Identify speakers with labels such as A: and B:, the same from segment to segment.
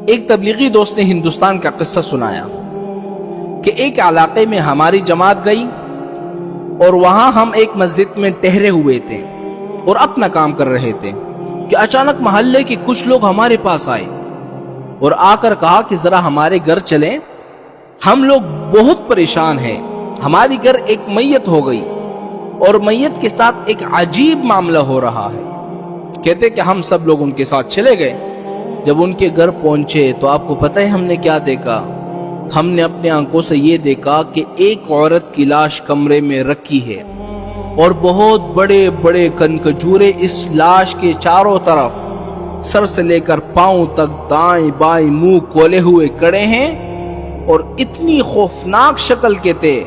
A: ایک تبلیغی دوست نے ہندوستان کا قصہ سنایا کہ ایک علاقے میں ہماری جماعت گئی اور وہاں ہم ایک مسجد میں ٹہرے ہوئے تھے اور اپنا کام کر رہے تھے کہ اچانک محلے کے کچھ لوگ ہمارے پاس آئے اور آ کر کہا کہ ذرا ہمارے گھر چلیں، ہم لوگ بہت پریشان ہیں، ہماری گھر ایک میت ہو گئی اور میت کے ساتھ ایک عجیب معاملہ ہو رہا ہے۔ کہتے کہ ہم سب لوگ ان کے ساتھ چلے گئے۔ جب ان کے گھر پہنچے تو آپ کو پتہ ہے ہم نے کیا دیکھا؟ ہم نے اپنے آنکھوں سے یہ دیکھا کہ ایک عورت کی لاش کمرے میں رکھی ہے اور بہت بڑے بڑے کھجورے اس لاش کے چاروں طرف سر سے لے کر پاؤں تک دائیں بائیں منہ کھولے ہوئے کڑے ہیں اور اتنی خوفناک شکل کے تھے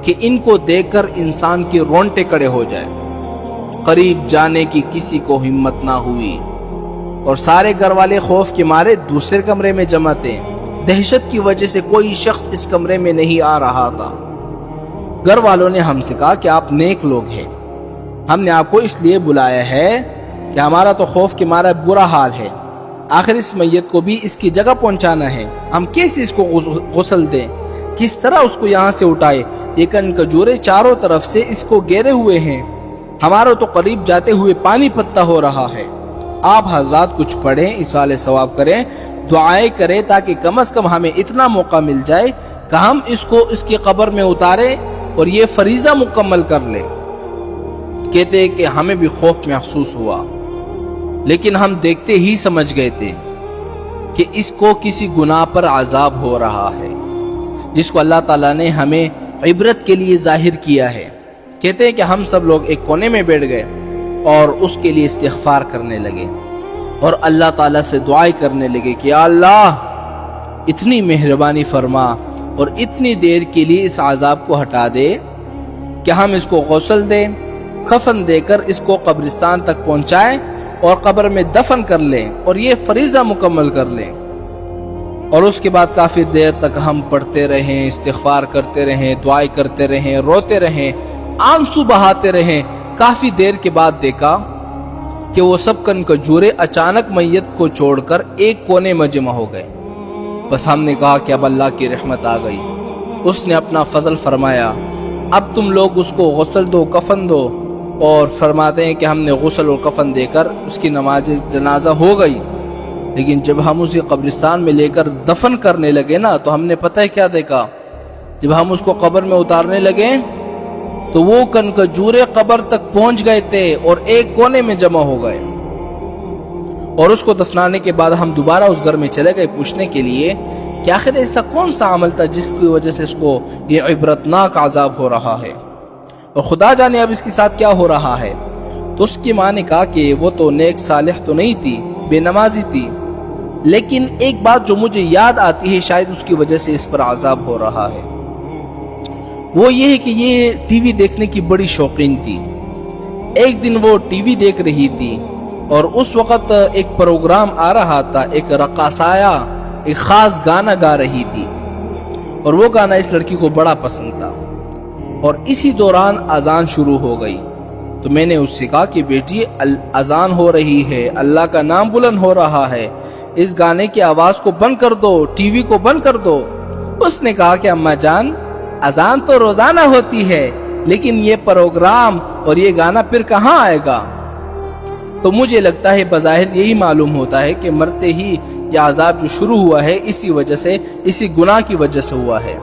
A: کہ ان کو دیکھ کر انسان کے رونٹے کڑے ہو جائے۔ قریب جانے کی کسی کو ہمت نہ ہوئی اور سارے گھر والے خوف کے مارے دوسرے کمرے میں جمع تھے۔ دہشت کی وجہ سے کوئی شخص اس کمرے میں نہیں آ رہا تھا۔ گھر والوں نے ہم سے کہا کہ آپ نیک لوگ ہیں، ہم نے آپ کو اس لیے بلایا ہے کہ ہمارا تو خوف کے مارا برا حال ہے، آخر اس میت کو بھی اس کی جگہ پہنچانا ہے، ہم کیسے اس کو غسل دیں، کس طرح اس کو یہاں سے اٹھائے، یہ کھجورے چاروں طرف سے اس کو گھیرے ہوئے ہیں، ہمارا تو قریب جاتے ہوئے پانی پتا ہو رہا ہے۔ آپ حضرات کچھ پڑھیں، ایصال ثواب کریں، دعائیں کریں تاکہ کم از کم ہمیں اتنا موقع مل جائے کہ ہم اس کو اس کی قبر میں اتاریں اور یہ فریضہ مکمل کر لیں۔ کہتے کہ ہمیں بھی خوف محسوس ہوا، لیکن ہم دیکھتے ہی سمجھ گئے تھے کہ اس کو کسی گناہ پر عذاب ہو رہا ہے جس کو اللہ تعالیٰ نے ہمیں عبرت کے لیے ظاہر کیا ہے۔ کہتے ہیں کہ ہم سب لوگ ایک کونے میں بیٹھ گئے اور اس کے لیے استغفار کرنے لگے اور اللہ تعالیٰ سے دعائیں کرنے لگے کہ یا اللہ اتنی مہربانی فرما اور اتنی دیر کے لیے اس عذاب کو ہٹا دے کہ ہم اس کو غسل دیں، کفن دے کر اس کو قبرستان تک پہنچائیں اور قبر میں دفن کر لیں اور یہ فریضہ مکمل کر لیں۔ اور اس کے بعد کافی دیر تک ہم پڑھتے رہیں، استغفار کرتے رہیں، دعائیں کرتے رہیں، روتے رہیں، آنسو بہاتے رہیں۔ کافی دیر کے بعد دیکھا کہ وہ سب کھجورے اچانک میت کو چھوڑ کر ایک کونے میں جمع ہو گئے۔ بس ہم نے کہا کہ اب اللہ کی رحمت آ گئی، اس نے اپنا فضل فرمایا، اب تم لوگ اس کو غسل دو، کفن دو۔ اور فرماتے ہیں کہ ہم نے غسل اور کفن دے کر اس کی نماز جنازہ ہو گئی، لیکن جب ہم اسے قبرستان میں لے کر دفن کرنے لگے نا تو ہم نے پتہ ہے کیا دیکھا؟ جب ہم اس کو قبر میں اتارنے لگے تو وہ کھجورے قبر تک پہنچ گئے تھے اور ایک کونے میں جمع ہو گئے۔ اور اس کو دفنانے کے بعد ہم دوبارہ اس گھر میں چلے گئے پوچھنے کے لیے کہ آخر ایسا کون سا عمل تھا جس کی وجہ سے اس کو یہ عبرتناک عذاب ہو رہا ہے، اور خدا جانے اب اس کے ساتھ کیا ہو رہا ہے۔ تو اس کی ماں نے کہا کہ وہ تو نیک صالح تو نہیں تھی، بے نمازی تھی، لیکن ایک بات جو مجھے یاد آتی ہے شاید اس کی وجہ سے اس پر عذاب ہو رہا ہے، وہ یہ ہے کہ یہ ٹی وی دیکھنے کی بڑی شوقین تھی۔ ایک دن وہ ٹی وی دیکھ رہی تھی اور اس وقت ایک پروگرام آ رہا تھا، ایک رقاصایا ایک خاص گانا گا رہی تھی اور وہ گانا اس لڑکی کو بڑا پسند تھا، اور اسی دوران اذان شروع ہو گئی۔ تو میں نے اس سے کہا کہ بیٹی اذان ہو رہی ہے، اللہ کا نام بلند ہو رہا ہے، اس گانے کی آواز کو بند کر دو، ٹی وی کو بند کر دو۔ اس نے کہا کہ اماں جان اذان تو روزانہ ہوتی ہے، لیکن یہ پروگرام اور یہ گانا پھر کہاں آئے گا؟ تو مجھے لگتا ہے بظاہر یہی معلوم ہوتا ہے کہ مرتے ہی یہ عذاب جو شروع ہوا ہے اسی وجہ سے، اسی گناہ کی وجہ سے ہوا ہے۔